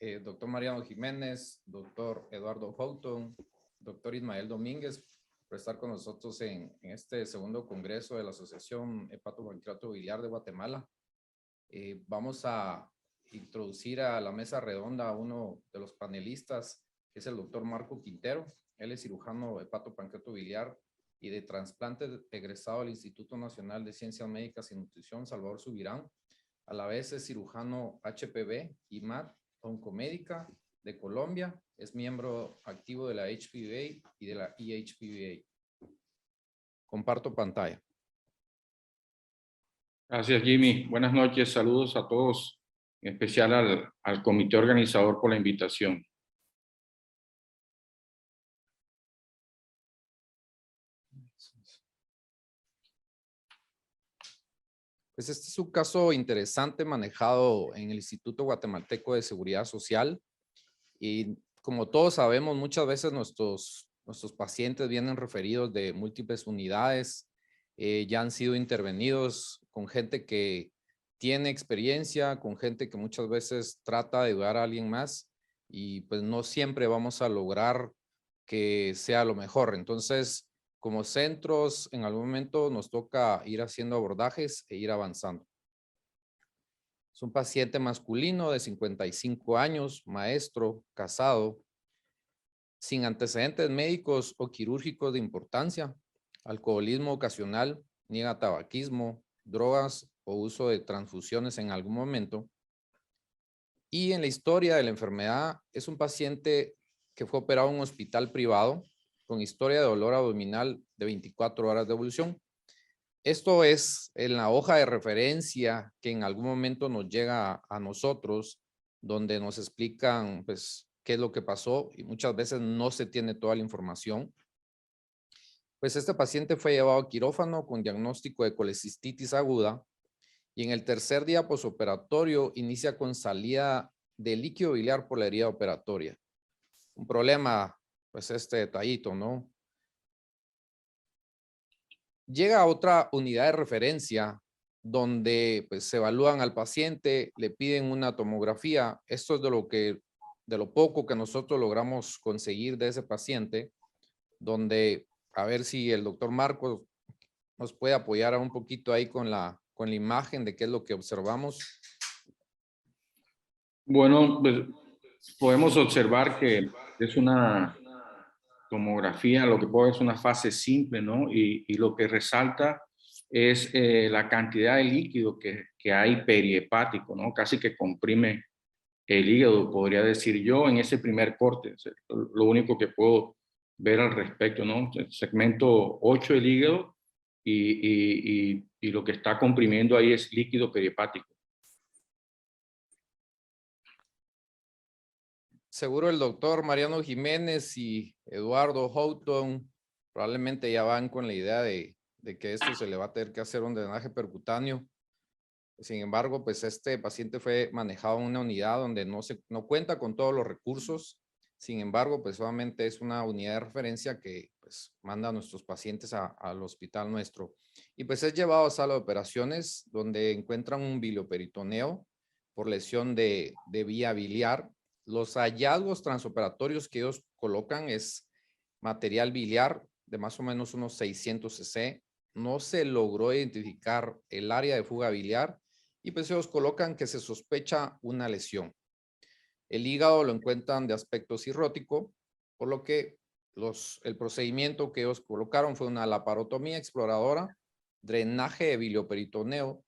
doctor Mariano Jiménez, doctor Eduardo Houghton, doctor Ismael Domínguez, por estar con nosotros en este segundo congreso de la Asociación Hepatopancreato Biliar de Guatemala. Vamos a introducir a la mesa redonda a uno de los panelistas, que es el doctor Marco Quintero. Él es cirujano hepatopancreato biliar y de trasplante egresado del Instituto Nacional de Ciencias Médicas y Nutrición Salvador Subirán. A la vez es cirujano HPV y MAT Oncomédica de Colombia. Es miembro activo de la HPVA y de la EHPVA. Comparto pantalla. Gracias, Jimmy. Buenas noches. Saludos a todos, en especial al comité organizador por la invitación. Pues este es un caso interesante manejado en el Instituto Guatemalteco de Seguridad Social. Y como todos sabemos, muchas veces nuestros pacientes vienen referidos de múltiples unidades, ya han sido intervenidos con gente que tiene experiencia, con gente que muchas veces trata de ayudar a alguien más y pues no siempre vamos a lograr que sea lo mejor. Entonces, como centros, en algún momento nos toca ir haciendo abordajes e ir avanzando. Es un paciente masculino de 55 años, maestro, casado, sin antecedentes médicos o quirúrgicos de importancia, alcoholismo ocasional, niega tabaquismo, drogas o uso de transfusiones en algún momento. Y en la historia de la enfermedad es un paciente que fue operado en un hospital privado con historia de dolor abdominal de 24 horas de evolución. Esto es en la hoja de referencia que en algún momento nos llega a nosotros, donde nos explican pues qué es lo que pasó y muchas veces no se tiene toda la información. Pues este paciente fue llevado a quirófano con diagnóstico de colecistitis aguda y en el tercer día posoperatorio inicia con salida de líquido biliar por la herida operatoria. Un problema, pues este detallito, ¿no? Llega a otra unidad de referencia donde pues, se evalúan al paciente, le piden una tomografía. Esto es de lo poco que nosotros logramos conseguir de ese paciente, donde a ver si el doctor Marcos nos puede apoyar un poquito ahí con la imagen de qué es lo que observamos. Bueno, pues podemos observar que es una tomografía, lo que puedo ver es una fase simple, ¿no? Y lo que resalta es la cantidad de líquido que hay perihepático, ¿no? Casi que comprime el hígado, podría decir yo, en ese primer corte. Lo único que puedo ver al respecto, ¿no? El segmento 8 del hígado y lo que está comprimiendo ahí es líquido perihepático. Seguro el doctor Mariano Jiménez y Eduardo Houghton probablemente ya van con la idea de que esto se le va a tener que hacer un drenaje percutáneo. Sin embargo, pues este paciente fue manejado en una unidad donde no cuenta con todos los recursos. Sin embargo, pues solamente es una unidad de referencia que pues manda a nuestros pacientes al hospital nuestro. Y pues es llevado a sala de operaciones donde encuentran un bilioperitoneo por lesión de vía biliar. Los hallazgos transoperatorios que ellos colocan es material biliar de más o menos unos 600 cc. No se logró identificar el área de fuga biliar y pues ellos colocan que se sospecha una lesión. El hígado lo encuentran de aspecto cirrótico, por lo que el procedimiento que ellos colocaron fue una laparotomía exploradora, drenaje de bilioperitoneo,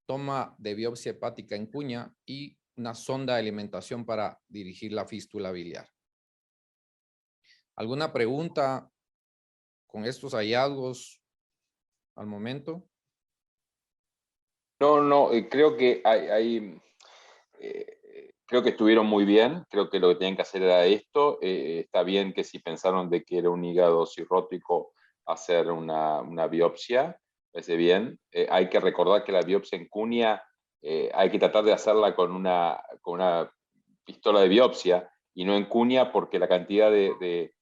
toma de biopsia hepática en cuña y una sonda de alimentación para dirigir la fístula biliar. ¿Alguna pregunta con estos hallazgos al momento? No, creo que creo que estuvieron muy bien, creo que lo que tenían que hacer era esto. Está bien que si pensaron de que era un hígado cirrótico, hacer una biopsia, parece bien. Hay que recordar que la biopsia en cuña hay que tratar de hacerla con una pistola de biopsia y no en cuña, porque la cantidad de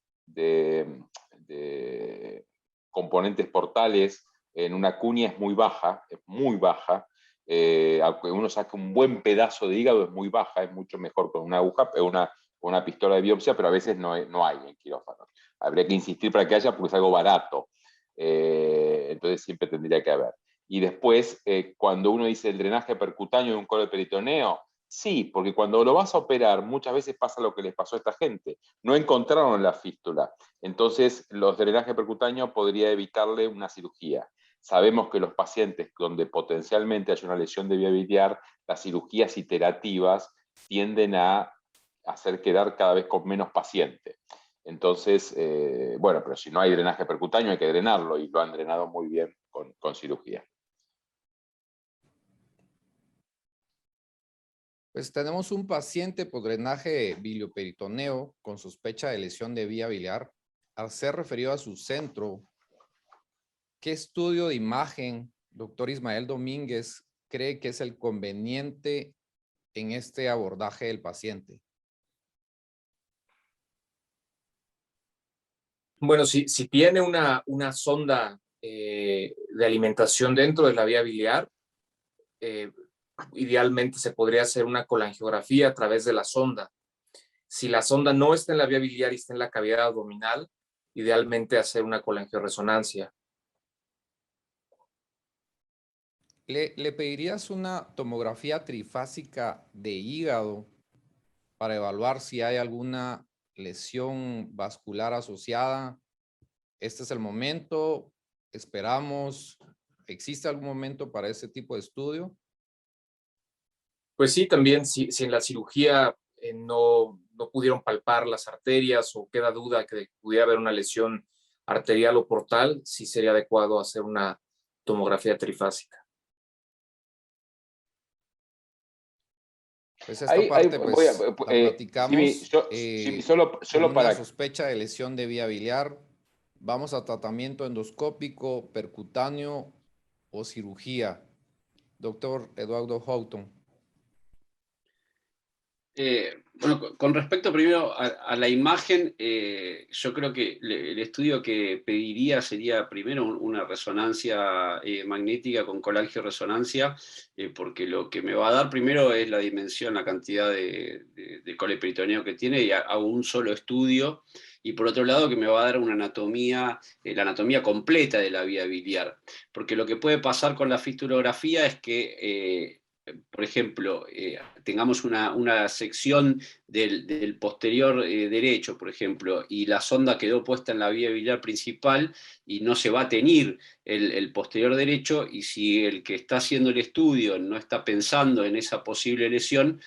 componentes portales en una cuña es muy baja, Aunque uno saque un buen pedazo de hígado, es muy baja, es mucho mejor con una aguja, una pistola de biopsia, pero a veces no hay en quirófano. Habría que insistir para que haya porque es algo barato. Entonces siempre tendría que haber. Y después, cuando uno dice el drenaje percutáneo de un coloperitoneo, sí, porque cuando lo vas a operar, muchas veces pasa lo que les pasó a esta gente. No encontraron la fístula. Entonces, los drenajes percutáneos podría evitarle una cirugía. Sabemos que los pacientes donde potencialmente hay una lesión de vía biliar, las cirugías iterativas tienden a hacer quedar cada vez con menos pacientes. Entonces, bueno, pero si no hay drenaje percutáneo hay que drenarlo y lo han drenado muy bien con cirugía. Pues tenemos un paciente por drenaje bilioperitoneo con sospecha de lesión de vía biliar. Al ser referido a su centro, ¿qué estudio de imagen, doctor Ismael Domínguez, cree que es el conveniente en este abordaje del paciente? Bueno, si tiene una sonda de alimentación dentro de la vía biliar, idealmente se podría hacer una colangiografía a través de la sonda. Si la sonda no está en la vía biliar y está en la cavidad abdominal, idealmente hacer una colangiorresonancia. ¿Le pedirías una tomografía trifásica de hígado para evaluar si hay alguna lesión vascular asociada? Este es el momento, esperamos. ¿Existe algún momento para ese tipo de estudio? Pues sí, también si en la cirugía no pudieron palpar las arterias o queda duda que pudiera haber una lesión arterial o portal, sí sería adecuado hacer una tomografía trifásica. Pues esta parte la platicamos. Solo Con una para... sospecha de lesión de vía biliar, vamos a tratamiento endoscópico, percutáneo o cirugía. Doctor Eduardo Houghton. Bueno, con respecto primero a la imagen, yo creo que el estudio que pediría sería primero una resonancia magnética con colangioresonancia, porque lo que me va a dar primero es la dimensión, la cantidad de coloperitoneo que tiene, y hago un solo estudio, y por otro lado que me va a dar una anatomía, la anatomía completa de la vía biliar, porque lo que puede pasar con la fistulografía es que por ejemplo, tengamos una sección del posterior derecho, por ejemplo, y la sonda quedó puesta en la vía biliar principal y no se va a teñir el posterior derecho, y si el que está haciendo el estudio no está pensando en esa posible lesión,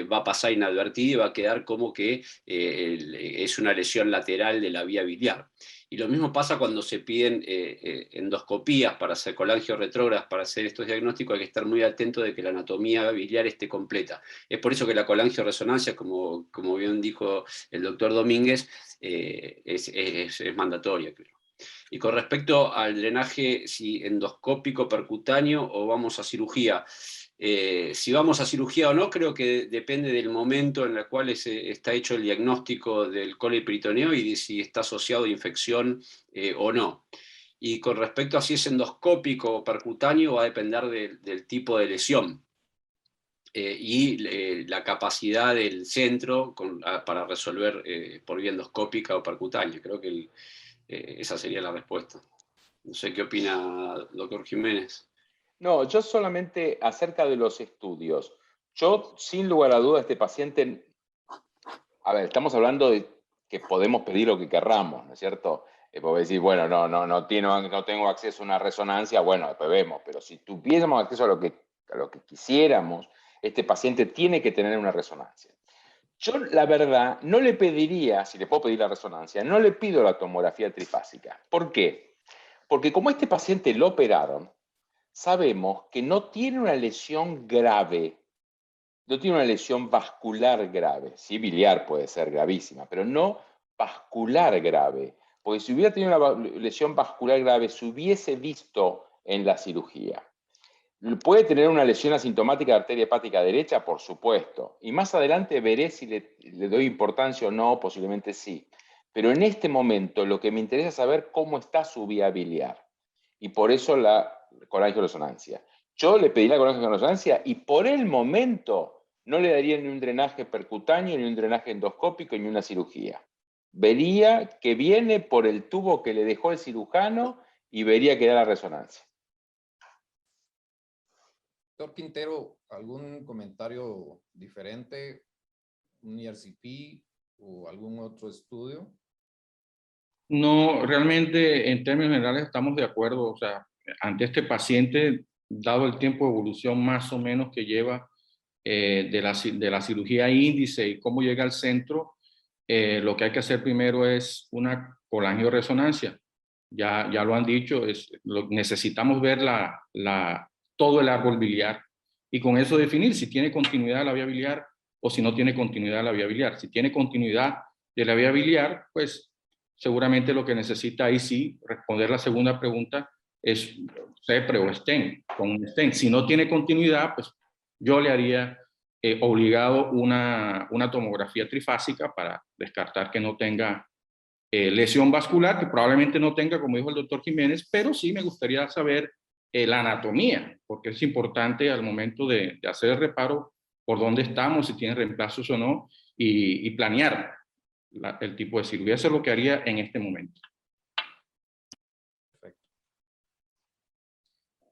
va a pasar inadvertido y va a quedar como que es una lesión lateral de la vía biliar. Y lo mismo pasa cuando se piden endoscopías para hacer colangios retrógradas, para hacer estos diagnósticos. Hay que estar muy atento de que la anatomía biliar esté completa. Es por eso que la colangiorresonancia, como bien dijo el doctor Domínguez, es mandatoria, creo. Y con respecto al drenaje, si endoscópico, percutáneo o vamos a cirugía, si vamos a cirugía o no, creo que depende del momento en el cual está hecho el diagnóstico del coloperitoneo y de si está asociado a infección o no. Y con respecto a si es endoscópico o percutáneo, va a depender del tipo de lesión y la capacidad del centro para resolver por vía endoscópica o percutánea. Creo que esa sería la respuesta. No sé qué opina doctor Jiménez. No, yo solamente acerca de los estudios. Yo, sin lugar a dudas, este paciente... A ver, estamos hablando de que podemos pedir lo que querramos, ¿no es cierto? Porque decir, bueno, no tengo acceso a una resonancia, bueno, después vemos. Pero si tuviésemos acceso a lo que quisiéramos, este paciente tiene que tener una resonancia. Yo, la verdad, no le pediría, si le puedo pedir la resonancia, no le pido la tomografía trifásica. ¿Por qué? Porque como este paciente lo operaron, sabemos que no tiene una lesión grave, no tiene una lesión vascular grave. Sí, biliar puede ser gravísima, pero no vascular grave. Porque si hubiera tenido una lesión vascular grave, se hubiese visto en la cirugía. ¿Puede tener una lesión asintomática de arteria hepática derecha? Por supuesto. Y más adelante veré si le doy importancia o no, posiblemente sí. Pero en este momento lo que me interesa es saber cómo está su vía biliar. Y por eso la colangioresonancia. yo le pediría la resonancia y por el momento no le daría ni un drenaje percutáneo, ni un drenaje endoscópico, ni una cirugía. Vería que viene por el tubo que le dejó el cirujano y vería que da la resonancia. Doctor Quintero, ¿algún comentario diferente? ¿Un ERCP o algún otro estudio? No, realmente en términos generales estamos de acuerdo. O sea, ante este paciente, dado el tiempo de evolución más o menos que lleva de la cirugía índice y cómo llega al centro, lo que hay que hacer primero es una colangioresonancia. Ya lo han dicho, necesitamos ver todo el árbol biliar y con eso definir si tiene continuidad la vía biliar o si no tiene continuidad la vía biliar. Si tiene continuidad de la vía biliar, pues seguramente lo que necesita ahí sí responder la segunda pregunta es CEPRE o STEN, con un STEN. Si no tiene continuidad, pues yo le haría obligado una tomografía trifásica para descartar que no tenga lesión vascular, que probablemente no tenga, como dijo el doctor Jiménez, pero sí me gustaría saber la anatomía, porque es importante al momento de hacer el reparo por dónde estamos, si tiene reemplazos o no, y planear el tipo de cirugía. Eso es lo que haría en este momento. Perfecto.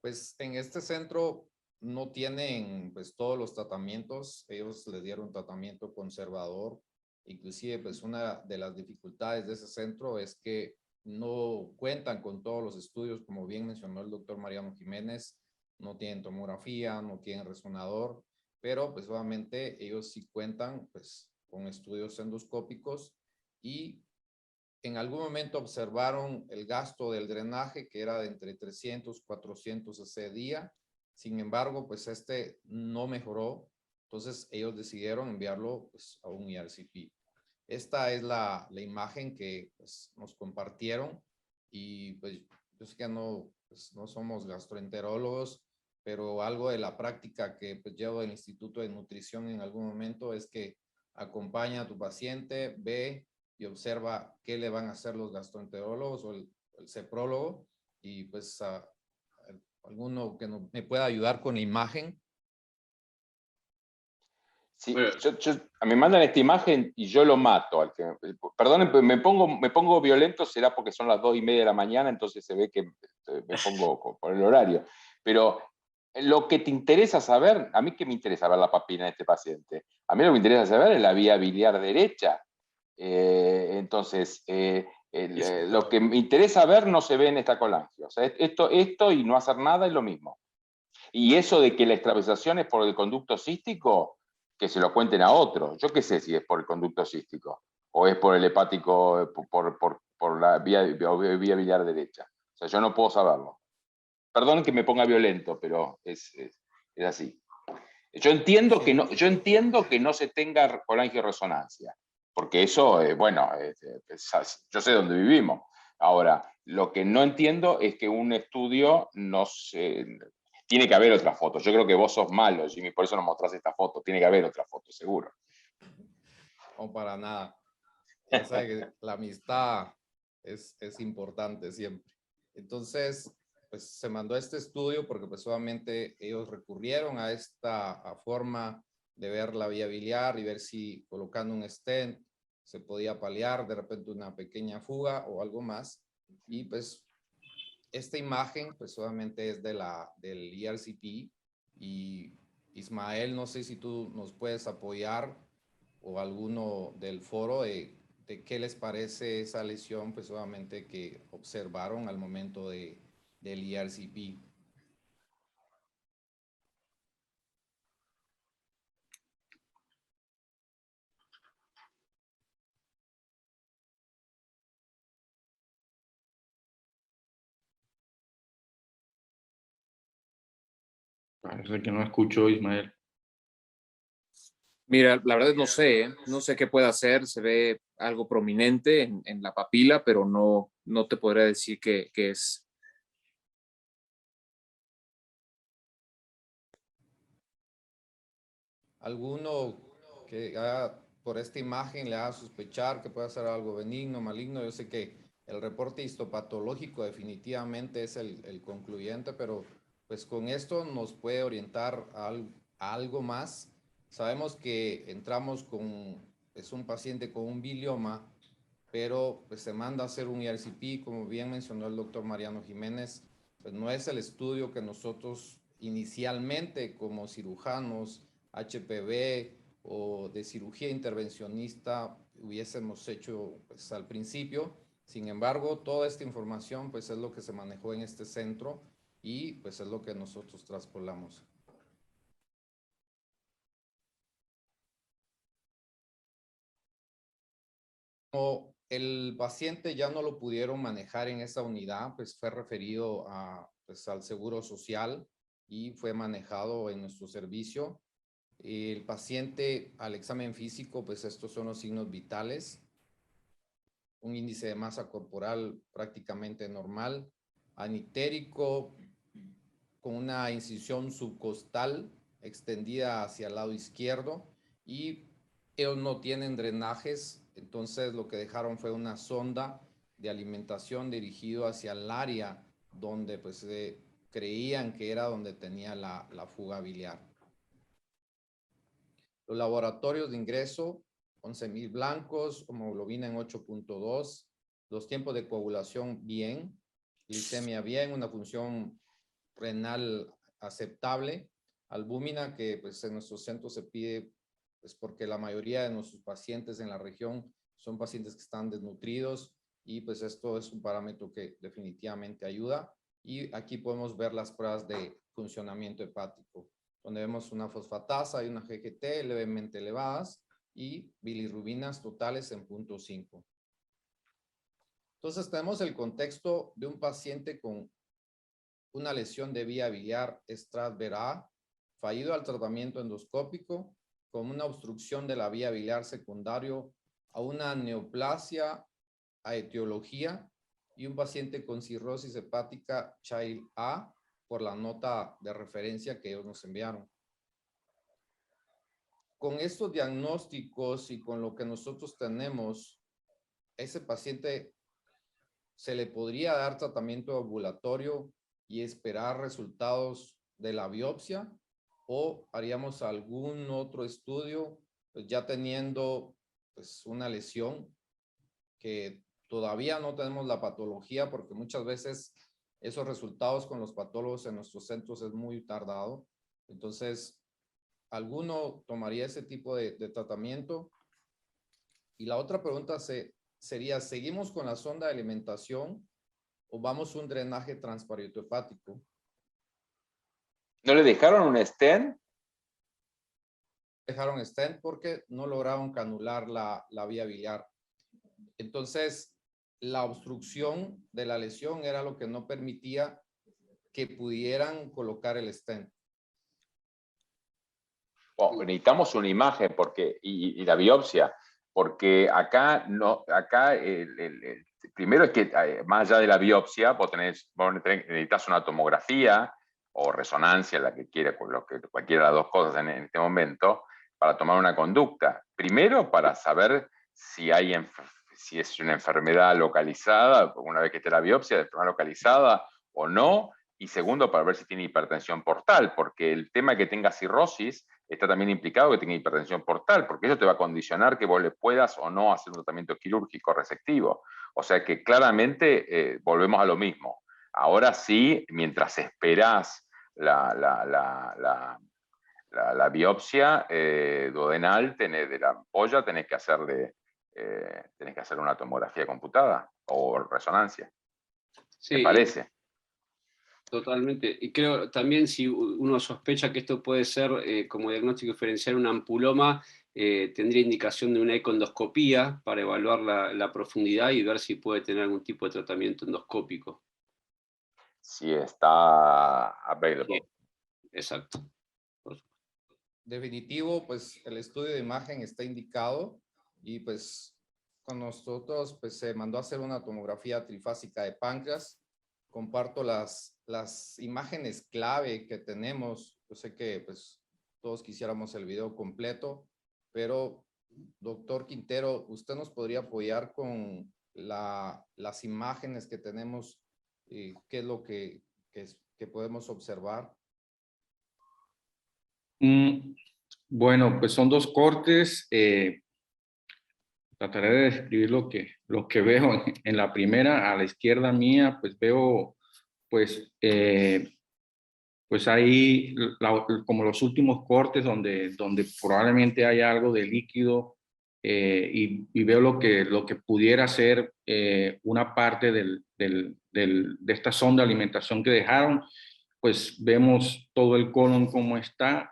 Pues en este centro no tienen pues todos los tratamientos. Ellos les dieron tratamiento conservador. Inclusive pues una de las dificultades de ese centro es que no cuentan con todos los estudios, como bien mencionó el doctor Mariano Jiménez. No tienen tomografía, no tienen resonador, pero pues obviamente ellos sí cuentan pues con estudios endoscópicos y en algún momento observaron el gasto del drenaje que era de entre 300, 400 ese día. Sin embargo, pues este no mejoró. Entonces ellos decidieron enviarlo pues, a un ERCP. Esta es la imagen que pues, nos compartieron y pues yo sé que no, pues, no somos gastroenterólogos, pero algo de la práctica que pues, llevo del Instituto de Nutrición en algún momento es que acompaña a tu paciente, ve y observa qué le van a hacer los gastroenterólogos o el ceprólogo y pues alguno que me pueda ayudar con la imagen. Sí, a me mandan esta imagen y yo lo mato. Perdonen, me pongo violento, será porque son las 2:30 de la mañana, entonces se ve que me pongo por el horario. Pero lo que te interesa saber, a mí que me interesa ver la papila de este paciente, a mí lo que me interesa saber es la vía biliar derecha. Entonces, lo que me interesa ver no se ve en esta colangio. O sea, esto y no hacer nada es lo mismo. Y eso de que la extravasación es por el conducto cístico, que se lo cuenten a otros. Yo qué sé si es por el conducto cístico o es por el hepático, por la vía biliar derecha. O sea, yo no puedo saberlo. Perdón que me ponga violento, pero es así. Yo entiendo que no se tenga colangioresonancia, porque eso, bueno, yo sé dónde vivimos. Ahora, lo que no entiendo es que un estudio no se... Tiene que haber otra foto. Yo creo que vos sos malo, Jimmy, por eso nos mostrás esta foto. Tiene que haber otra foto, seguro. No, para nada. Ya sabe que la amistad es importante siempre. Entonces, pues se mandó este estudio porque pues obviamente ellos recurrieron a esta forma de ver la vía biliar y ver si colocando un stent se podía paliar de repente una pequeña fuga o algo más. Y pues esta imagen pues obviamente es del ERCP y Ismael, no sé si tú nos puedes apoyar o alguno del foro de qué les parece esa lesión, pues obviamente que observaron al momento del ERCP. Parece que no escucho, Ismael. Mira, la verdad no sé, ¿eh? No sé qué puede hacer, se ve algo prominente en la papila, pero no te podría decir qué es. ¿Alguno que por esta imagen le haga sospechar que puede ser algo benigno, maligno? Yo sé que el reporte histopatológico definitivamente es el concluyente, pero Pues con esto nos puede orientar a algo más. Sabemos que entramos con, es un paciente con un bilioma, pero pues se manda a hacer un ERCP, como bien mencionó el doctor Mariano Jiménez, pues no es el estudio que nosotros inicialmente como cirujanos, HPV o de cirugía intervencionista hubiésemos hecho pues, al principio. Sin embargo, toda esta información pues es lo que se manejó en este centro y pues es lo que nosotros traspolamos. Como el paciente ya no lo pudieron manejar en esa unidad, pues fue referido a, pues, al Seguro Social y fue manejado en nuestro servicio. El paciente al examen físico, pues estos son los signos vitales. Un índice de masa corporal prácticamente normal, anictérico, con una incisión subcostal extendida hacia el lado izquierdo y ellos no tienen drenajes, entonces lo que dejaron fue una sonda de alimentación dirigido hacia el área donde pues creían que era donde tenía la fuga biliar. Los laboratorios de ingreso, 11,000 blancos, hemoglobina en 8.2, los tiempos de coagulación bien, glicemia bien, una función renal aceptable, albúmina que pues en nuestro centro se pide pues porque la mayoría de nuestros pacientes en la región son pacientes que están desnutridos y pues esto es un parámetro que definitivamente ayuda. Y aquí podemos ver las pruebas de funcionamiento hepático, donde vemos una fosfatasa y una GGT levemente elevadas y bilirrubinas totales en 0.5. Entonces tenemos el contexto de un paciente con una lesión de vía biliar Strat-Vera, fallido al tratamiento endoscópico, con una obstrucción de la vía biliar secundario a una neoplasia a etiología y un paciente con cirrosis hepática Child A por la nota de referencia que ellos nos enviaron. Con estos diagnósticos y con lo que nosotros tenemos, ese paciente se le podría dar tratamiento ambulatorio y esperar resultados de la biopsia o haríamos algún otro estudio pues ya teniendo pues una lesión que todavía no tenemos la patología porque muchas veces esos resultados con los patólogos en nuestros centros es muy tardado. Entonces, ¿alguno tomaría ese tipo de tratamiento? Y la otra pregunta sería, ¿seguimos con la sonda de alimentación o vamos a un drenaje transparieto-hepático? ¿No le dejaron un stent? Dejaron stent porque no lograron canular la vía biliar. Entonces, la obstrucción de la lesión era lo que no permitía que pudieran colocar el stent. Oh, necesitamos una imagen porque, y la biopsia, porque acá, no, acá primero es que más allá de la biopsia, vos necesitas una tomografía o resonancia, la que quiera, cualquiera de las dos cosas en este momento, para tomar una conducta. Primero, para saber si es una enfermedad localizada, una vez que esté la biopsia, de enfermedad localizada o no, y segundo, para ver si tiene hipertensión portal, porque el tema de que tenga cirrosis está también implicado que tenga hipertensión portal, porque eso te va a condicionar que vos le puedas o no hacer un tratamiento quirúrgico resectivo. O sea que claramente volvemos a lo mismo. Ahora sí, mientras esperás la biopsia duodenal de la ampolla, tenés que hacer una tomografía computada o resonancia. Sí, ¿Te parece? totalmente. Y creo también si uno sospecha que esto puede ser como diagnóstico diferencial un ampuloma, tendría indicación de una econdoscopía para evaluar la profundidad y ver si puede tener algún tipo de tratamiento endoscópico. Si está available. Sí, exacto. Definitivo, pues el estudio de imagen está indicado y pues con nosotros pues se mandó a hacer una tomografía trifásica de páncreas. Comparto las imágenes clave que tenemos. Yo sé que pues todos quisiéramos el video completo, pero doctor Quintero, ¿usted nos podría apoyar con las imágenes que tenemos? ¿Qué es lo que que podemos observar? Bueno, pues son dos cortes. Trataré de describir lo que veo. En la primera, a la izquierda mía, pues veo, pues, pues ahí como los últimos cortes donde probablemente hay algo de líquido, y veo lo que pudiera ser una parte de esta sonda de alimentación que dejaron. Pues vemos todo el colon como está,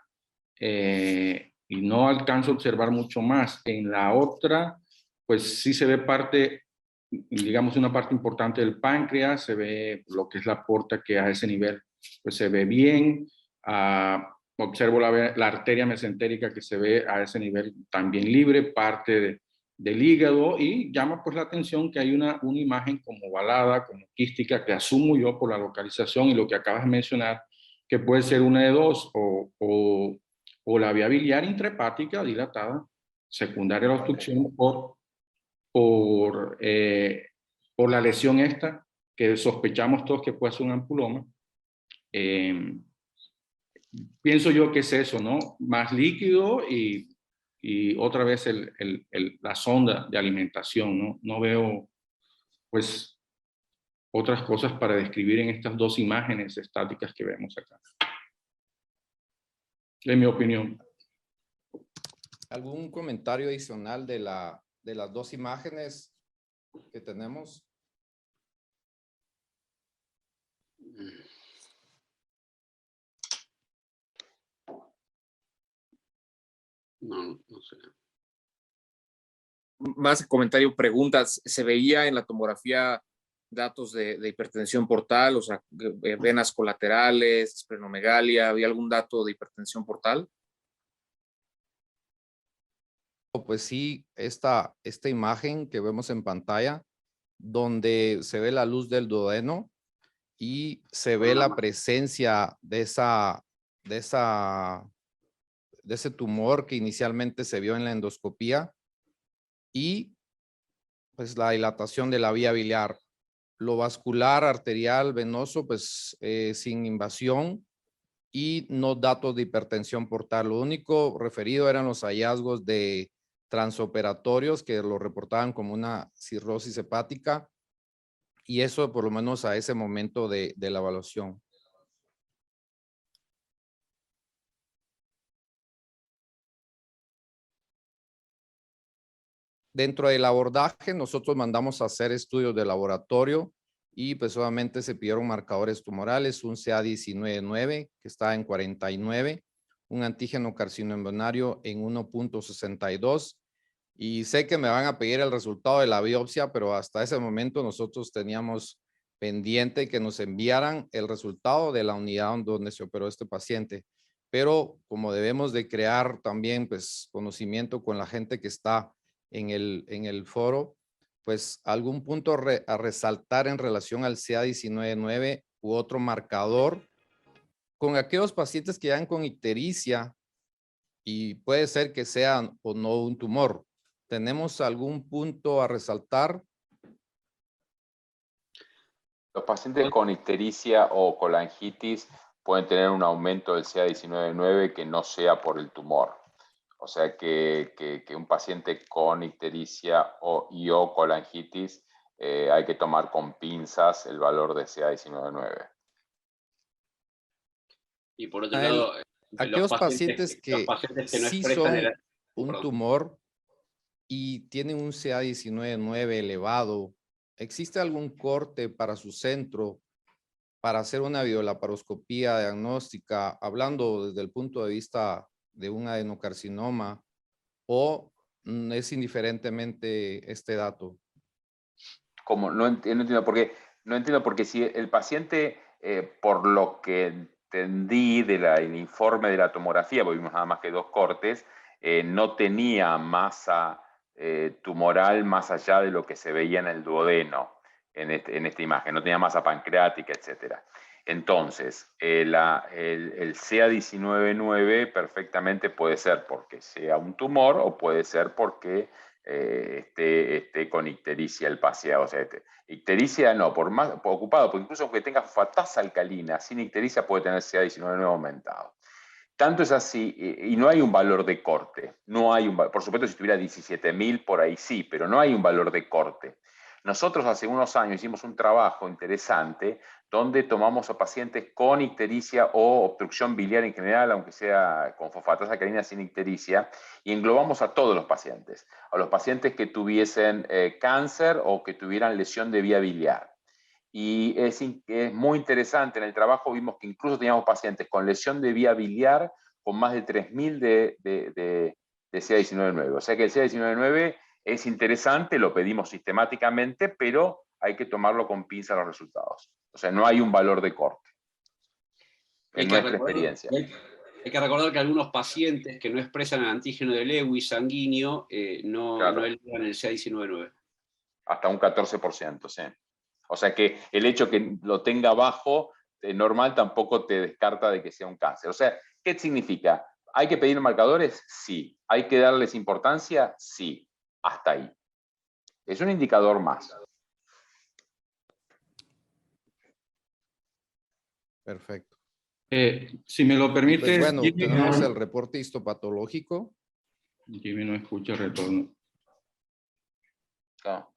y no alcanzo a observar mucho más. En la otra, pues sí se ve parte, digamos, una parte importante del páncreas, se ve lo que es la porta, que a ese nivel pues se ve bien. Observo la arteria mesentérica, que se ve a ese nivel también libre, parte del hígado, y llama pues la atención que hay una imagen como ovalada, como quística, que asumo yo por la localización y lo que acabas de mencionar, que puede ser una de dos, o la vía biliar intrahepática dilatada, secundaria a la obstrucción, por la lesión esta, que sospechamos todos que puede ser un ampuloma. Pienso yo que es eso, ¿no? Más líquido y otra vez la sonda de alimentación, ¿no? No veo, pues, otras cosas para describir en estas dos imágenes estáticas que vemos acá. En mi opinión. ¿Algún comentario adicional de las dos imágenes que tenemos? No sé. Más comentario, preguntas. ¿Se veía en la tomografía datos de hipertensión portal, o sea, venas colaterales, esplenomegalia? ¿Había algún dato de hipertensión portal? Pues sí, esta imagen que vemos en pantalla, donde se ve la luz del duodeno y se ve la presencia de ese tumor que inicialmente se vio en la endoscopía, y pues la dilatación de la vía biliar. Lo vascular, arterial, venoso, pues sin invasión y no datos de hipertensión portal. Lo único referido eran los hallazgos de transoperatorios que lo reportaban como una cirrosis hepática, y eso por lo menos a ese momento de la evaluación. Dentro del abordaje, nosotros mandamos a hacer estudios de laboratorio y pues obviamente se pidieron marcadores tumorales, un CA19-9 que está en 49, un antígeno carcinoembrionario en 1.62, y sé que me van a pedir el resultado de la biopsia, pero hasta ese momento nosotros teníamos pendiente que nos enviaran el resultado de la unidad donde se operó este paciente. Pero como debemos de crear también pues conocimiento con la gente que está en el foro, pues algún punto a resaltar en relación al CA19-9 u otro marcador con aquellos pacientes que dan con ictericia y puede ser que sean o no un tumor. ¿Tenemos algún punto a resaltar? Los pacientes con ictericia o colangitis pueden tener un aumento del CA19-9 que no sea por el tumor. O sea que un paciente con ictericia o colangitis hay que tomar con pinzas el valor de CA19-9. Y por otro lado, aquellos pacientes que no sí son un tumor y tienen un CA19-9 elevado, ¿existe algún corte para su centro para hacer una videolaparoscopía diagnóstica, hablando desde el punto de vista de un adenocarcinoma, o es indiferentemente este dato? Como no entiendo por qué. No entiendo porque si el paciente, por lo que entendí del informe de la tomografía, porque vimos nada más que 2 cortes, no tenía masa tumoral más allá de lo que se veía en el duodeno, en esta imagen, no tenía masa pancreática, etc. Entonces, el CA19-9 perfectamente puede ser porque sea un tumor o puede ser porque esté con ictericia el paciente. O sea, ictericia no, por ocupado, porque incluso aunque tenga fosfatasa alcalina, sin ictericia puede tener CA19 aumentado. Tanto es así, y no hay un valor de corte. No hay por supuesto, si tuviera 17.000 por ahí sí, pero no hay un valor de corte. Nosotros hace unos años hicimos un trabajo interesante donde tomamos a pacientes con ictericia o obstrucción biliar en general, aunque sea con fosfatasa alcalina sin ictericia, y englobamos a todos los pacientes. A los pacientes que tuviesen cáncer o que tuvieran lesión de vía biliar. Y es muy interesante, en el trabajo vimos que incluso teníamos pacientes con lesión de vía biliar con más de 3.000 de CA19-9. O sea que el CA19-9 es interesante, lo pedimos sistemáticamente, pero hay que tomarlo con pinza los resultados. O sea, no hay un valor de corte, en nuestra experiencia. Hay que recordar que algunos pacientes que no expresan el antígeno de Lewis sanguíneo no elevan el CA19-9. Hasta un 14%, sí. O sea que el hecho que lo tenga bajo, normal, tampoco te descarta de que sea un cáncer. O sea, ¿qué significa? ¿Hay que pedir marcadores? Sí. ¿Hay que darles importancia? Sí. Hasta ahí. Es un indicador más. Perfecto. Si me lo permites, Pues bueno, Jimmy, tenemos el reporte histopatológico. Jimmy no escucha el retorno. Claro.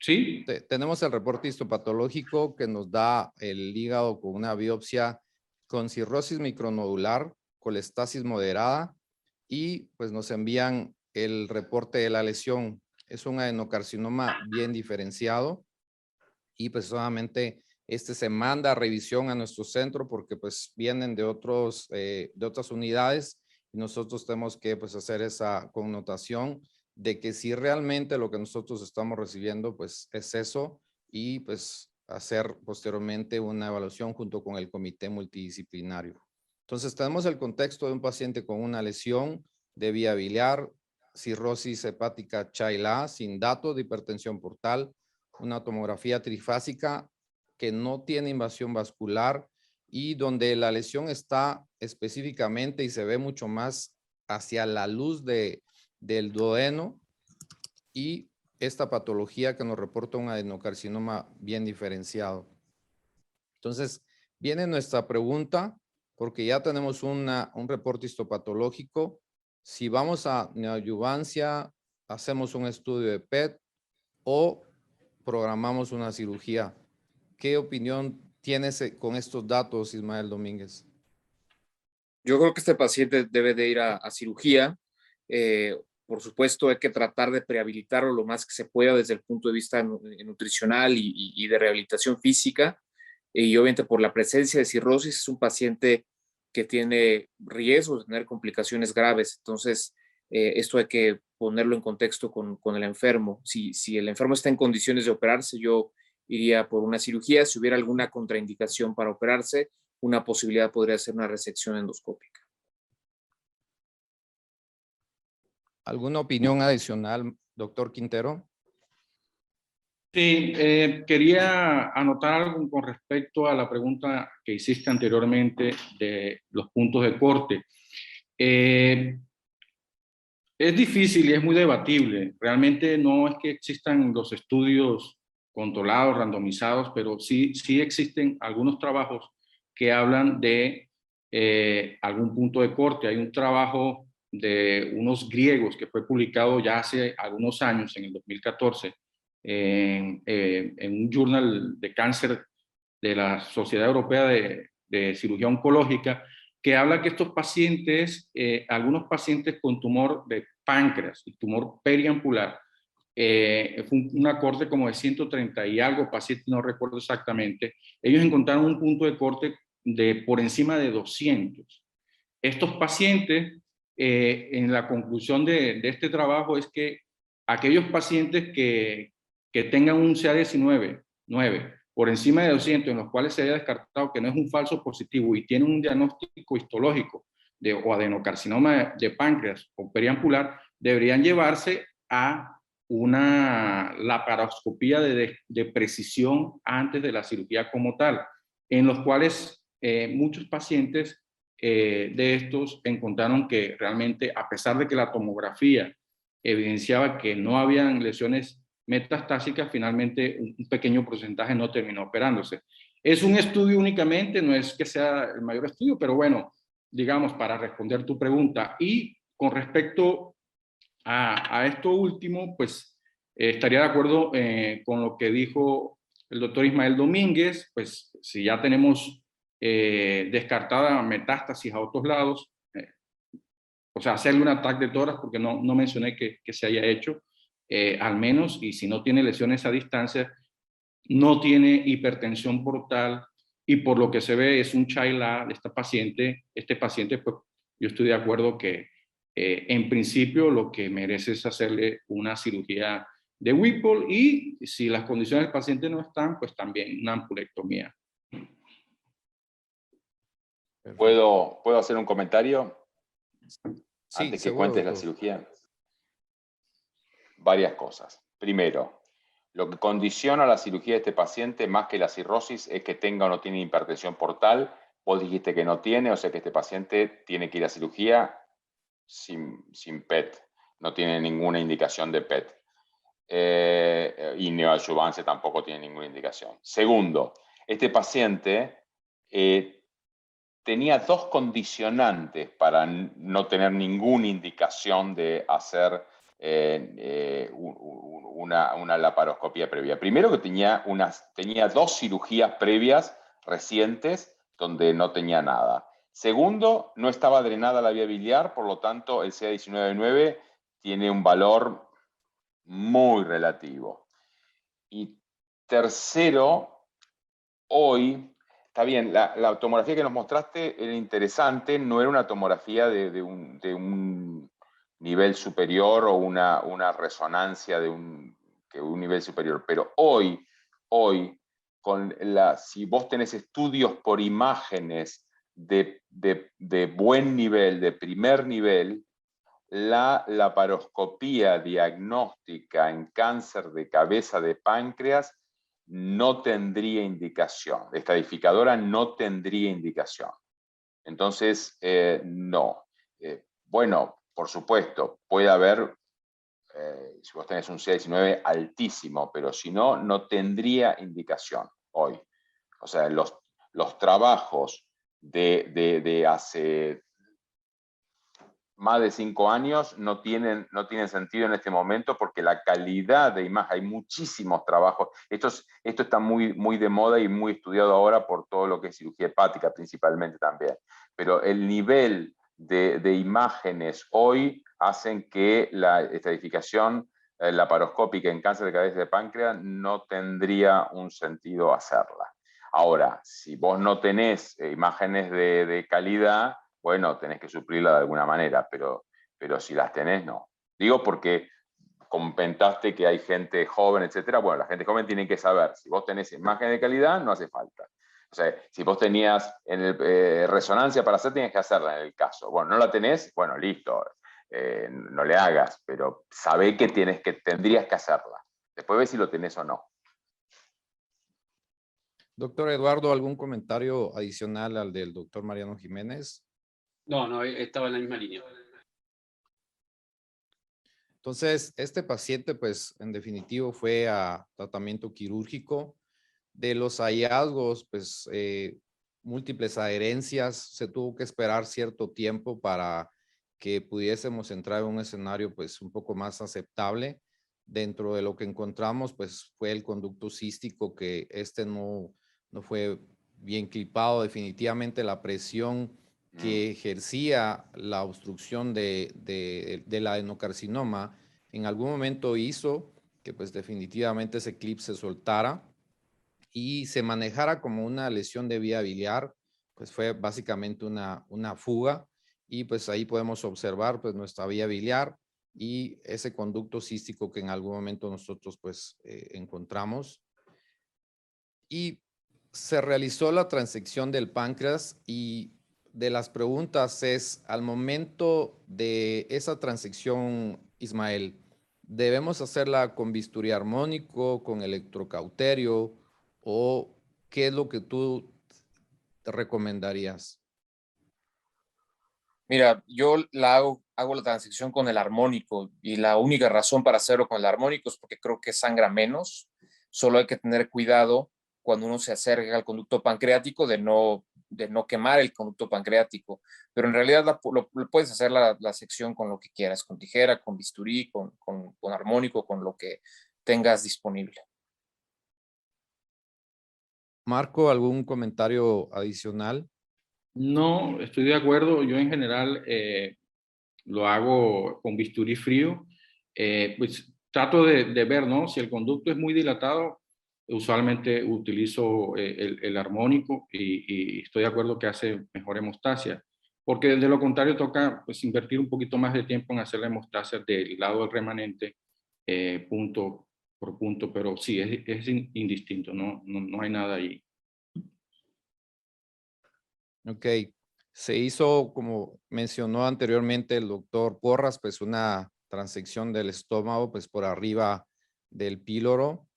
¿Sí? Tenemos el reporte histopatológico que nos da el hígado con una biopsia con cirrosis micronodular, colestasis moderada, y pues nos envían el reporte de la lesión. Es un adenocarcinoma bien diferenciado y pues solamente se manda a revisión a nuestro centro porque pues vienen de otras unidades y nosotros tenemos que pues hacer esa connotación de que si realmente lo que nosotros estamos recibiendo pues es eso, y pues hacer posteriormente una evaluación junto con el comité multidisciplinario. Entonces tenemos el contexto de un paciente con una lesión de vía biliar, cirrosis hepática Child-A sin datos de hipertensión portal, una tomografía trifásica que no tiene invasión vascular y donde la lesión está específicamente y se ve mucho más hacia la luz del duodeno, y esta patología que nos reporta un adenocarcinoma bien diferenciado. Entonces, viene nuestra pregunta, porque ya tenemos un reporte histopatológico. Si vamos a neoadyuvancia, hacemos un estudio de PET o programamos una cirugía. ¿Qué opinión tienes con estos datos, Ismael Domínguez? Yo creo que este paciente debe de ir a cirugía. Por supuesto, hay que tratar de prehabilitarlo lo más que se pueda desde el punto de vista nutricional y de rehabilitación física. Y obviamente por la presencia de cirrosis es un paciente que tiene riesgo de tener complicaciones graves. Entonces, esto hay que ponerlo en contexto con el enfermo. Si el enfermo está en condiciones de operarse, yo iría por una cirugía. Si hubiera alguna contraindicación para operarse, una posibilidad podría ser una resección endoscópica. ¿Alguna opinión adicional, doctor Quintero? Sí, quería anotar algo con respecto a la pregunta que hiciste anteriormente de los puntos de corte. Es difícil y es muy debatible. Realmente no es que existan los estudios controlados, randomizados, pero sí existen algunos trabajos que hablan de algún punto de corte. Hay un trabajo de unos griegos que fue publicado ya hace algunos años, en el 2014, en un journal de cáncer de la Sociedad Europea de Cirugía Oncológica, que habla que estos pacientes, algunos pacientes con tumor de páncreas y tumor periampular, fue una corte como de 130 y algo pacientes, no recuerdo exactamente, ellos encontraron un punto de corte de por encima de 200. Estos pacientes, en la conclusión de este trabajo es que aquellos pacientes que tengan un CA19 9 por encima de 200, en los cuales se haya descartado que no es un falso positivo y tiene un diagnóstico histológico o adenocarcinoma de páncreas o periampular, deberían llevarse a una laparoscopía de precisión antes de la cirugía como tal, en los cuales muchos pacientes de estos encontraron que realmente, a pesar de que la tomografía evidenciaba que no habían lesiones metastásicas, finalmente un pequeño porcentaje no terminó operándose. Es un estudio únicamente, no es que sea el mayor estudio, pero bueno, digamos, para responder tu pregunta. Y con respecto a esto último, pues estaría de acuerdo con lo que dijo el doctor Ismael Domínguez, pues si ya tenemos descartada metástasis a otros lados, o sea, hacerle un ataque de tórax, porque no mencioné que se haya hecho, al menos, y si no tiene lesiones a distancia, no tiene hipertensión portal, y por lo que se ve es un Child-A de este paciente, pues yo estoy de acuerdo que en principio lo que merece es hacerle una cirugía de Whipple, y si las condiciones del paciente no están, pues también una ampulectomía. ¿Puedo hacer un comentario Sí, antes que seguro, cuentes la doctor. cirugía? Varias cosas. Primero, lo que condiciona la cirugía de este paciente, más que la cirrosis, es que tenga o no tiene hipertensión portal. Vos dijiste que no tiene, o sea que este paciente tiene que ir a cirugía sin PET. No tiene ninguna indicación de PET. Y neoadyuvancia tampoco tiene ninguna indicación. Segundo, este paciente tenía dos condicionantes para no tener ninguna indicación de hacer una laparoscopia previa. Primero que tenía dos cirugías previas recientes donde no tenía nada. Segundo, no estaba drenada la vía biliar, por lo tanto el CA19-9 tiene un valor muy relativo. Y tercero, hoy, está bien, la tomografía que nos mostraste era interesante, no era una tomografía de un nivel superior o una resonancia de un nivel superior, pero hoy, si vos tenés estudios por imágenes de buen nivel, de primer nivel, la laparoscopía diagnóstica en cáncer de cabeza de páncreas no tendría indicación. La estadificadora no tendría indicación. Entonces, no. Bueno, por supuesto, puede haber, si vos tenés un CA19 altísimo, pero si no, no tendría indicación hoy. O sea, los trabajos de hace más de 5 años no tienen sentido en este momento porque la calidad de imagen, hay muchísimos trabajos, esto está muy de moda y muy estudiado ahora por todo lo que es cirugía hepática principalmente también, pero el nivel de imágenes hoy hacen que la estadificación laparoscópica en cáncer de cabeza de páncreas no tendría un sentido hacerla. Ahora, si vos no tenés imágenes de calidad, bueno, tenés que suplirla de alguna manera, pero si las tenés, no. Digo porque comentaste que hay gente joven, etcétera. Bueno, la gente joven tiene que saber, si vos tenés imagen de calidad, no hace falta. O sea, si vos tenías resonancia para hacer, tienes que hacerla en el caso. Bueno, no la tenés, bueno, listo, no le hagas, pero sabé que tendrías que hacerla. Después ves si lo tenés o no. Doctor Eduardo, ¿algún comentario adicional al del doctor Mariano Jiménez? No, estaba en la misma línea. Entonces, este paciente, pues, en definitivo fue a tratamiento quirúrgico. De los hallazgos, pues, múltiples adherencias, se tuvo que esperar cierto tiempo para que pudiésemos entrar en un escenario, pues, un poco más aceptable. Dentro de lo que encontramos, pues, fue el conducto cístico, que no fue bien clipado. Definitivamente la presión que ejercía la obstrucción del adenocarcinoma en algún momento hizo que pues definitivamente ese clip se soltara y se manejara como una lesión de vía biliar, pues fue básicamente una fuga, y pues ahí podemos observar pues nuestra vía biliar y ese conducto cístico que en algún momento nosotros pues encontramos. Y se realizó la transección del páncreas, y de las preguntas es, al momento de esa transección, Ismael, ¿debemos hacerla con bisturí armónico, con electrocauterio, o qué es lo que tú te recomendarías? Mira, yo hago la transección con el armónico y la única razón para hacerlo con el armónico es porque creo que sangra menos. Solo hay que tener cuidado cuando uno se acerca al conducto pancreático de no quemar el conducto pancreático. Pero en realidad lo puedes hacer la sección con lo que quieras, con tijera, con bisturí, con armónico, con lo que tengas disponible. Marco, ¿algún comentario adicional? No, estoy de acuerdo. Yo en general lo hago con bisturí frío. Pues trato de ver, ¿no? Si el conducto es muy dilatado, usualmente utilizo el armónico y estoy de acuerdo que hace mejor hemostasia. Porque de lo contrario toca pues, invertir un poquito más de tiempo en hacer la hemostasia del lado del remanente, punto por punto. Pero sí, es indistinto, no hay nada ahí. Ok. Se hizo, como mencionó anteriormente el doctor Porras, pues una transección del estómago, pues por arriba del píloro.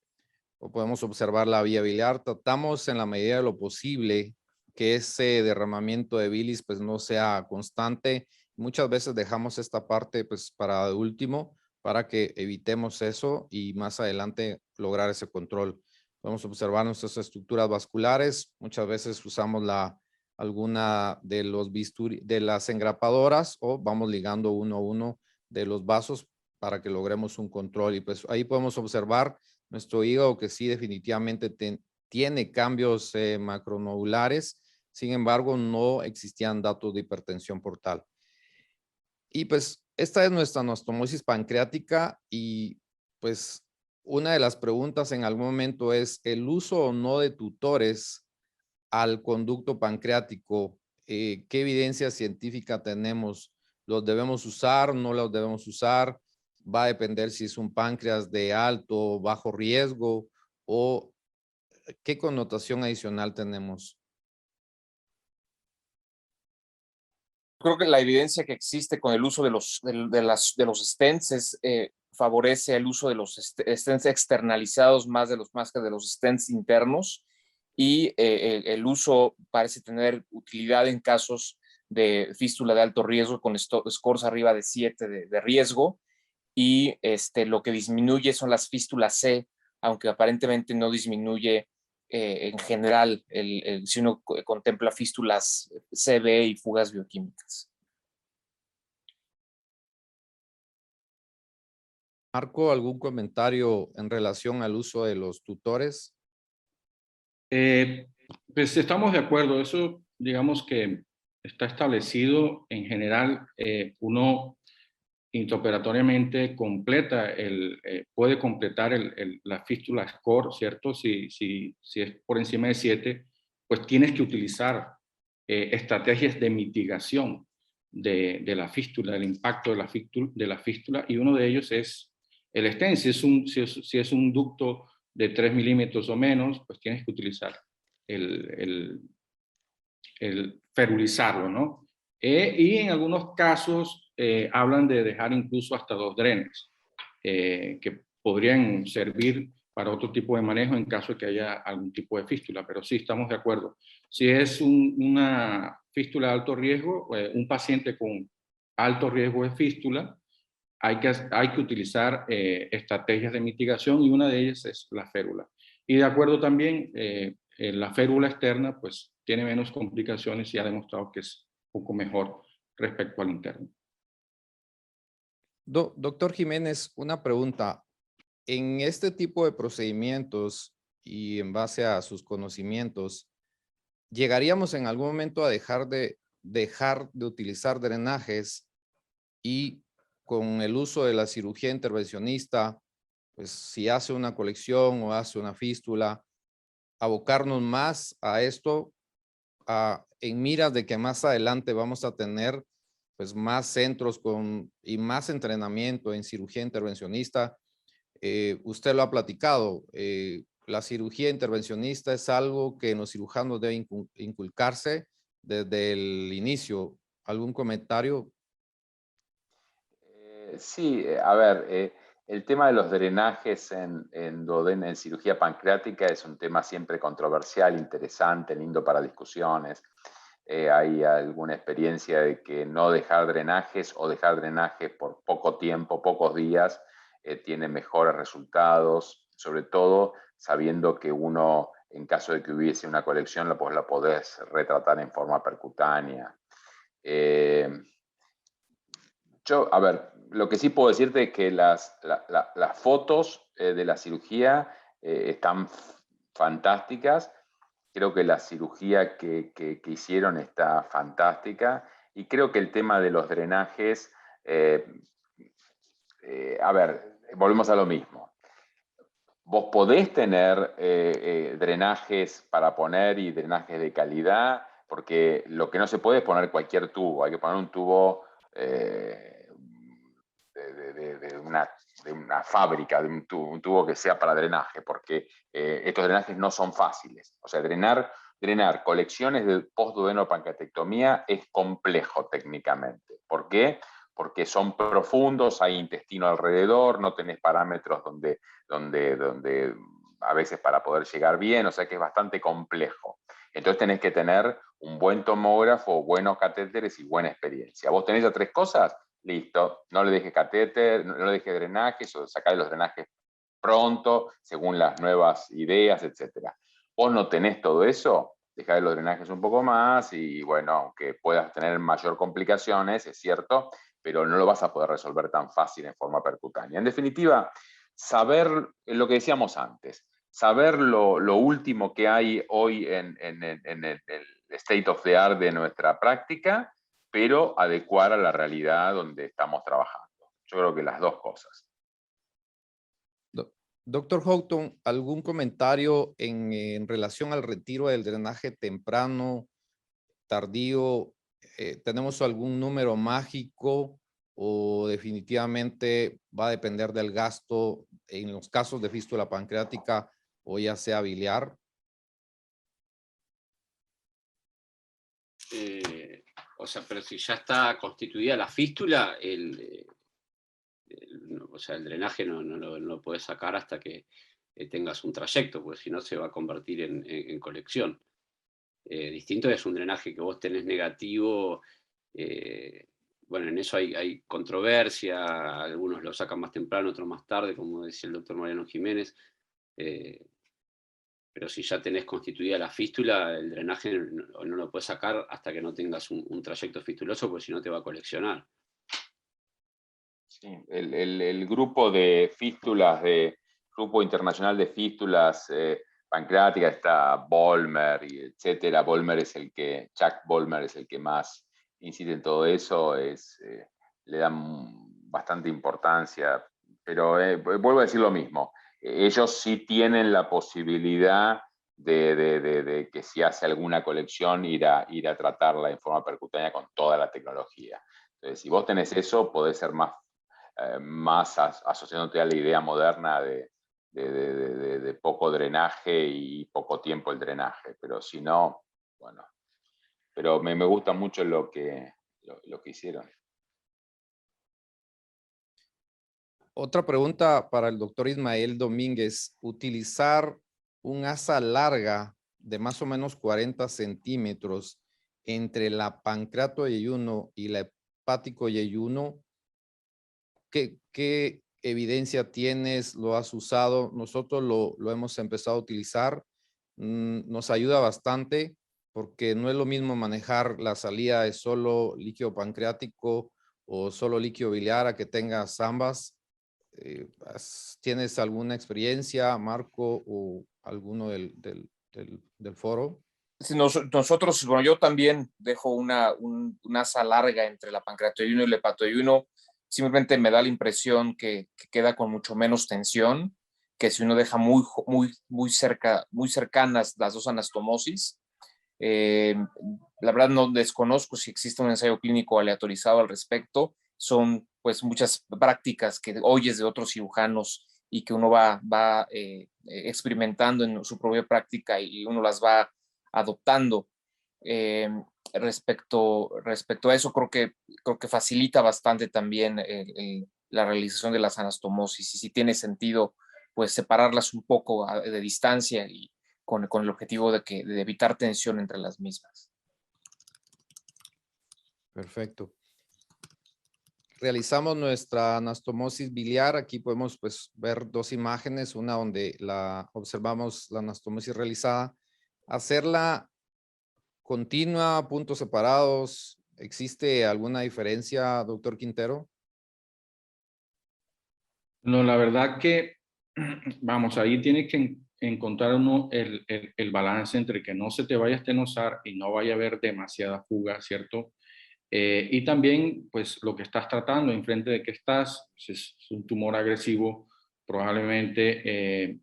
O podemos observar la vía biliar. Tratamos en la medida de lo posible que ese derramamiento de bilis pues no sea constante. Muchas veces dejamos esta parte pues para de último para que evitemos eso y más adelante lograr ese control. Podemos observar nuestras estructuras vasculares. Muchas veces usamos alguna de de las engrapadoras o vamos ligando uno a uno de los vasos para que logremos un control. Y pues ahí podemos observar nuestro hígado que sí definitivamente tiene cambios macronodulares. Sin embargo, no existían datos de hipertensión portal. Y pues esta es nuestra anastomosis pancreática y pues una de las preguntas en algún momento es el uso o no de tutores al conducto pancreático. ¿Qué evidencia científica tenemos? ¿Los debemos usar? ¿No los debemos usar? Va a depender si es un páncreas de alto o bajo riesgo o qué connotación adicional tenemos. Creo que la evidencia que existe con el uso de los stents favorece el uso de los stents externalizados más que de los stents internos y el uso parece tener utilidad en casos de fístula de alto riesgo con scores arriba de 7 de riesgo y lo que disminuye son las fístulas C, aunque aparentemente no disminuye en general si uno contempla fístulas CB y fugas bioquímicas. Marco, ¿algún comentario en relación al uso de los tutores? Pues estamos de acuerdo. Eso, digamos que está establecido en general. Uno intraoperatoriamente puede completar la fístula score, ¿cierto? Si es por encima de 7, pues tienes que utilizar estrategias de mitigación de la fístula, del impacto de la fístula, y uno de ellos es el stent. Si es un ducto de 3 milímetros o menos, pues tienes que utilizar el ferulizarlo, ¿no? Y en algunos casos hablan de dejar incluso hasta 2 drenes que podrían servir para otro tipo de manejo en caso de que haya algún tipo de fístula, pero sí estamos de acuerdo. Si es una fístula de alto riesgo, un paciente con alto riesgo de fístula, hay que utilizar estrategias de mitigación y una de ellas es la férula. Y de acuerdo también, la férula externa pues tiene menos complicaciones y ha demostrado que es un poco mejor respecto al interno. Doctor Jiménez, una pregunta. En este tipo de procedimientos y en base a sus conocimientos, ¿llegaríamos en algún momento a dejar de utilizar drenajes y con el uso de la cirugía intervencionista, pues si hace una colección o hace una fístula, abocarnos más a esto en miras de que más adelante vamos a tener pues más centros y más entrenamiento en cirugía intervencionista? Usted lo ha platicado, la cirugía intervencionista es algo que en los cirujanos debe inculcarse desde el inicio. ¿Algún comentario? Sí, a ver, el tema de los drenajes en cirugía pancreática es un tema siempre controversial, interesante, lindo para discusiones. hay alguna experiencia de que no dejar drenajes o dejar drenajes por poco tiempo, pocos días, tiene mejores resultados, sobre todo sabiendo que uno, en caso de que hubiese una colección, la podés retratar en forma percutánea. A ver, lo que sí puedo decirte es que las fotos de la cirugía están fantásticas. Creo que la cirugía que hicieron está fantástica y creo que el tema de los drenajes, a ver, volvemos a lo mismo. Vos podés tener drenajes para poner y drenajes de calidad, porque lo que no se puede es poner cualquier tubo, hay que poner un tubo de una fábrica, de un tubo que sea para drenaje, porque estos drenajes no son fáciles. O sea, drenar colecciones de postduodeno-pancreatectomía es complejo técnicamente. ¿Por qué? Porque son profundos, hay intestino alrededor, no tenés parámetros donde a veces para poder llegar bien, o sea que es bastante complejo. Entonces tenés que tener un buen tomógrafo, buenos catéteres y buena experiencia. ¿Vos tenés esas 3 cosas? Listo, no le dejes catéter, no le dejes drenajes o sacar los drenajes pronto, según las nuevas ideas, etc. Vos no tenés todo eso, dejá los drenajes un poco más y bueno, aunque puedas tener mayor complicaciones, es cierto, pero no lo vas a poder resolver tan fácil en forma percutánea. En definitiva, saber lo que decíamos antes, saber lo último que hay hoy en el state of the art de nuestra práctica, pero adecuar a la realidad donde estamos trabajando. Yo creo que las 2 cosas. Doctor Houghton, ¿algún comentario en relación al retiro del drenaje temprano, tardío? ¿Tenemos algún número mágico o definitivamente va a depender del gasto en los casos de fístula pancreática o ya sea biliar? O sea, pero si ya está constituida la fístula, o sea, el drenaje no lo puedes sacar hasta que tengas un trayecto, porque si no se va a convertir en colección. Distinto es un drenaje que vos tenés negativo. Bueno, en eso hay controversia, algunos lo sacan más temprano, otros más tarde, como decía el doctor Mariano Jiménez. Pero si ya tenés constituida la fístula, el drenaje no lo puedes sacar hasta que no tengas un trayecto fistuloso, porque si no te va a coleccionar. Sí, el grupo de fístulas, Grupo Internacional de Fístulas Pancreáticas, está Bolmer, y etcétera. Chuck Bolmer es el que más incide en todo eso, le dan bastante importancia, pero vuelvo a decir lo mismo. Ellos sí tienen la posibilidad de que si hace alguna colección ir a tratarla en forma percutánea con toda la tecnología. Entonces, si vos tenés eso, podés ser más asociándote a la idea moderna de poco drenaje y poco tiempo el drenaje. Pero si no, bueno. Pero me gusta mucho lo que hicieron. Otra pregunta para el doctor Ismael Domínguez. Utilizar un asa larga de más o menos 40 centímetros entre la pancreato yeyuno y la hepático yeyuno, ¿qué evidencia tienes? ¿Lo has usado? Nosotros lo hemos empezado a utilizar. Nos ayuda bastante porque no es lo mismo manejar la salida de solo líquido pancreático o solo líquido biliar a que tengas ambas. ¿Tienes alguna experiencia, Marco, o alguno del foro? Sí, nosotros, bueno, yo también dejo una asa larga entre la pancreatoyuno y el hepatoyuno. Simplemente me da la impresión que queda con mucho menos tensión que si uno deja muy cercanas las 2 anastomosis. La verdad no desconozco si existe un ensayo clínico aleatorizado al respecto. Son pues muchas prácticas que oyes de otros cirujanos y que uno va experimentando en su propia práctica y uno las va adoptando. Respecto a eso, creo que facilita bastante también la realización de las anastomosis, y si tiene sentido pues separarlas un poco de distancia y con el objetivo de evitar tensión entre las mismas. Perfecto. Realizamos nuestra anastomosis biliar. Aquí podemos pues, ver dos imágenes, una donde observamos la anastomosis realizada. Hacerla continua, puntos separados. ¿Existe alguna diferencia, doctor Quintero? No, la verdad que, vamos, ahí tienes que encontrar uno el balance entre que no se te vaya a estenosar y no vaya a haber demasiada fuga, ¿cierto? Y también, pues, lo que estás tratando, enfrente de que estás, si es un tumor agresivo, probablemente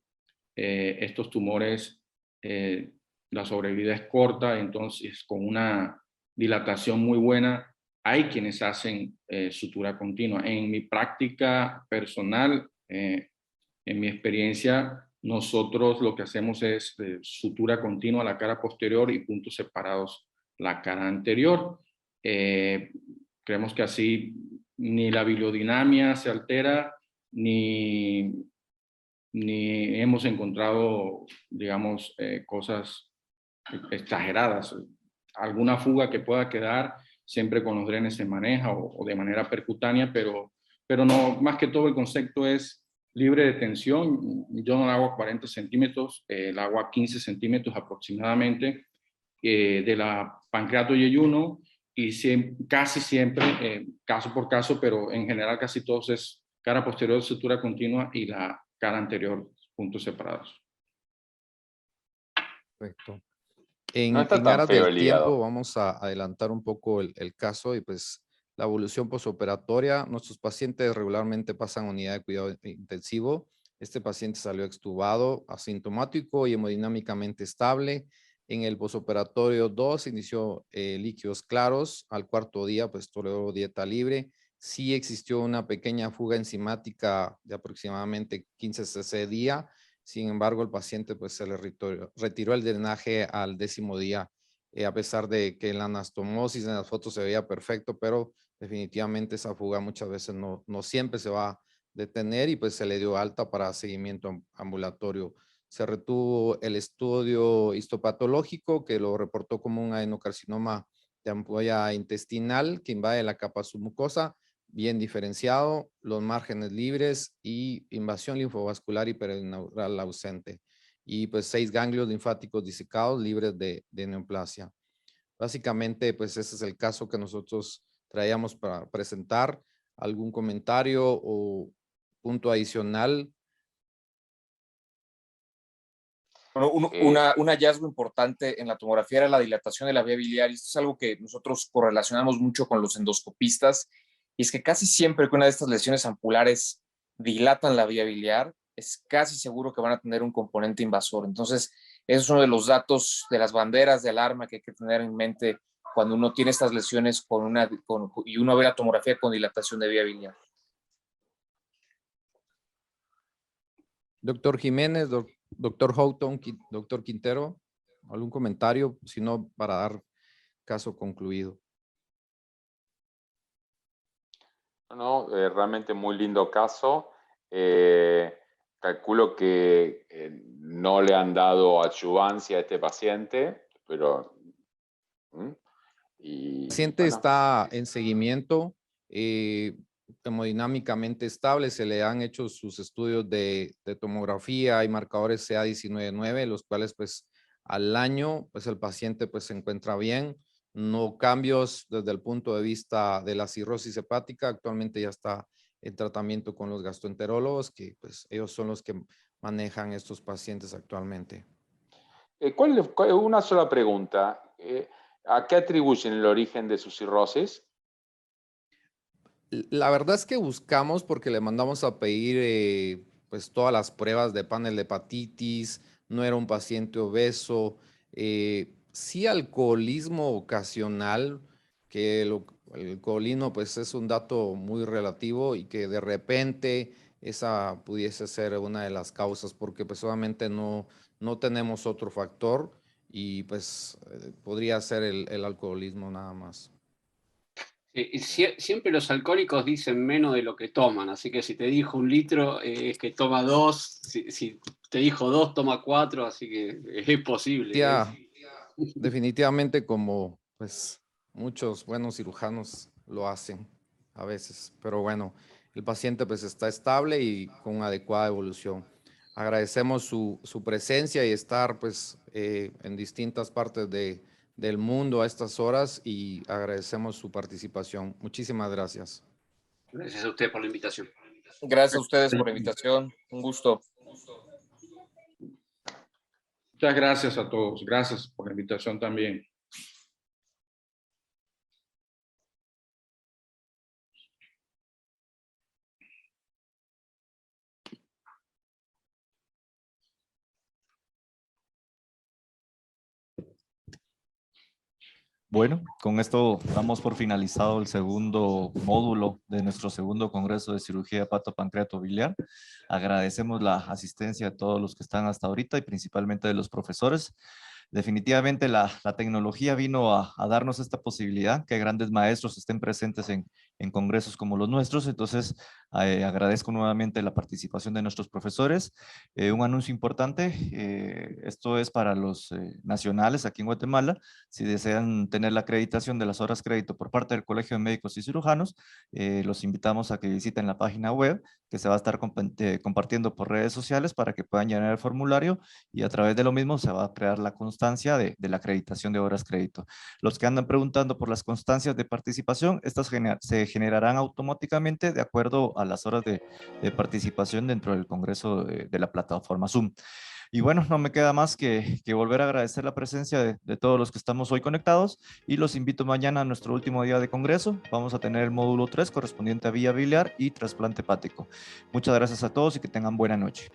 estos tumores, la sobrevida es corta, entonces con una dilatación muy buena, hay quienes hacen sutura continua. En mi práctica personal, en mi experiencia, nosotros lo que hacemos es sutura continua la cara posterior y puntos separados la cara anterior. Creemos que así ni la biliodinamia se altera, ni hemos encontrado, digamos, cosas exageradas. Alguna fuga que pueda quedar, siempre con los drenes se maneja o de manera percutánea, pero no, más que todo el concepto es libre de tensión. Yo no la hago a 40 centímetros, la hago a 15 centímetros aproximadamente de la pancreato yeyuno y casi siempre, caso por caso, pero en general casi todos es cara posterior, sutura continua y la cara anterior, puntos separados. Perfecto. No está En tan aras feo del el tiempo, hígado. vamos a adelantar un poco el caso y pues la evolución posoperatoria. Nuestros pacientes regularmente pasan a unidad de cuidado intensivo. Este paciente salió extubado, asintomático y hemodinámicamente estable. En el posoperatorio 2 inició líquidos claros. Al cuarto día, pues toleró dieta libre. Sí existió una pequeña fuga enzimática de aproximadamente 15 cc día. Sin embargo, el paciente pues se le retiró el drenaje al 10º día, a pesar de que en la anastomosis en las fotos se veía perfecto, pero definitivamente esa fuga muchas veces no siempre se va a detener y pues se le dio alta para seguimiento ambulatorio. Se retuvo el estudio histopatológico que lo reportó como un adenocarcinoma de ampolla intestinal que invade la capa submucosa, bien diferenciado, los márgenes libres y invasión linfovascular y perineural ausente. Y pues 6 ganglios linfáticos disecados libres de neoplasia. Básicamente, pues ese es el caso que nosotros traíamos para presentar. ¿Algún comentario o punto adicional? Bueno, un hallazgo importante en la tomografía era la dilatación de la vía biliar, y esto es algo que nosotros correlacionamos mucho con los endoscopistas, y es que casi siempre que una de estas lesiones ampulares dilatan la vía biliar, es casi seguro que van a tener un componente invasor. Entonces, ese es uno de los datos, de las banderas de alarma que hay que tener en mente cuando uno tiene estas lesiones y uno ve la tomografía con dilatación de vía biliar. Doctor Jiménez, doctor Houghton, doctor Quintero, ¿algún comentario? Si no, para dar caso concluido. No, realmente muy lindo caso. Calculo que no le han dado adyuvancia a este paciente, pero... El paciente está en seguimiento, hemodinámicamente estable. Se le han hecho sus estudios de tomografía y marcadores CA19-9, los cuales pues al año pues el paciente pues se encuentra bien. No cambios desde el punto de vista de la cirrosis hepática. Actualmente ya está en tratamiento con los gastroenterólogos, que pues ellos son los que manejan estos pacientes actualmente. Una sola pregunta. ¿A qué atribuyen el origen de su cirrosis? La verdad es que buscamos porque le mandamos a pedir pues todas las pruebas de panel de hepatitis, no era un paciente obeso, sí alcoholismo ocasional, que el alcoholismo pues es un dato muy relativo y que de repente esa pudiese ser una de las causas porque pues obviamente no tenemos otro factor y pues podría ser el alcoholismo nada más. Siempre los alcohólicos dicen menos de lo que toman, así que si te dijo 1 litro es que toma 2, si te dijo 2 toma 4, así que es posible. Ya, definitivamente como pues muchos buenos cirujanos lo hacen a veces, pero bueno, el paciente pues está estable y con adecuada evolución. Agradecemos su presencia y estar pues en distintas partes del mundo a estas horas y agradecemos su participación. Muchísimas gracias. Gracias a usted por la invitación. Gracias a ustedes por la invitación. Un gusto. Muchas gracias a todos. Gracias por la invitación también. Bueno, con esto damos por finalizado el segundo módulo de nuestro segundo Congreso de Cirugía Hepatopancreato-Biliar. Agradecemos la asistencia de todos los que están hasta ahorita y principalmente de los profesores. Definitivamente la tecnología vino a darnos esta posibilidad, que grandes maestros estén presentes en congresos como los nuestros. Entonces, agradezco nuevamente la participación de nuestros profesores. Un anuncio importante, esto es para los nacionales aquí en Guatemala. Si desean tener la acreditación de las horas crédito por parte del Colegio de Médicos y Cirujanos, los invitamos a que visiten la página web que se va a estar compartiendo por redes sociales para que puedan llenar el formulario y a través de lo mismo se va a crear la constancia de la acreditación de horas crédito. Los que andan preguntando por las constancias de participación, estas se generarán automáticamente de acuerdo a las horas de participación dentro del Congreso de la plataforma Zoom. Y bueno, no me queda más que volver a agradecer la presencia de todos los que estamos hoy conectados y los invito mañana a nuestro último día de congreso. Vamos a tener el módulo 3 correspondiente a vía biliar y trasplante hepático. Muchas gracias a todos y que tengan buena noche.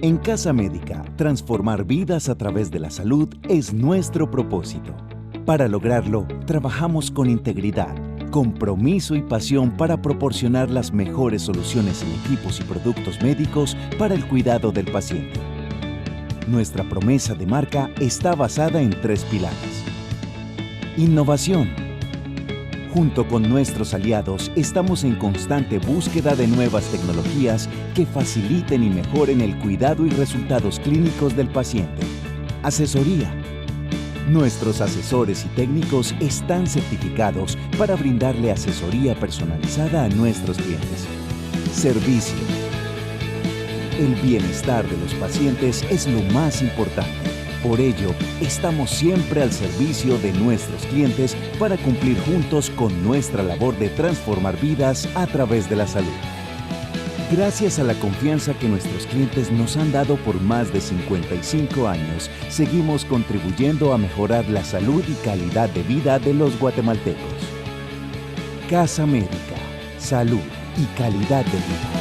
En Casa Médica, transformar vidas a través de la salud es nuestro propósito. Para lograrlo, trabajamos con integridad, compromiso y pasión para proporcionar las mejores soluciones en equipos y productos médicos para el cuidado del paciente. Nuestra promesa de marca está basada en 3 pilares. Innovación. Junto con nuestros aliados, estamos en constante búsqueda de nuevas tecnologías que faciliten y mejoren el cuidado y resultados clínicos del paciente. Asesoría. Nuestros asesores y técnicos están certificados para brindarle asesoría personalizada a nuestros clientes. Servicio. El bienestar de los pacientes es lo más importante. Por ello, estamos siempre al servicio de nuestros clientes para cumplir juntos con nuestra labor de transformar vidas a través de la salud. Gracias a la confianza que nuestros clientes nos han dado por más de 55 años, seguimos contribuyendo a mejorar la salud y calidad de vida de los guatemaltecos. Casa Médica, salud y calidad de vida.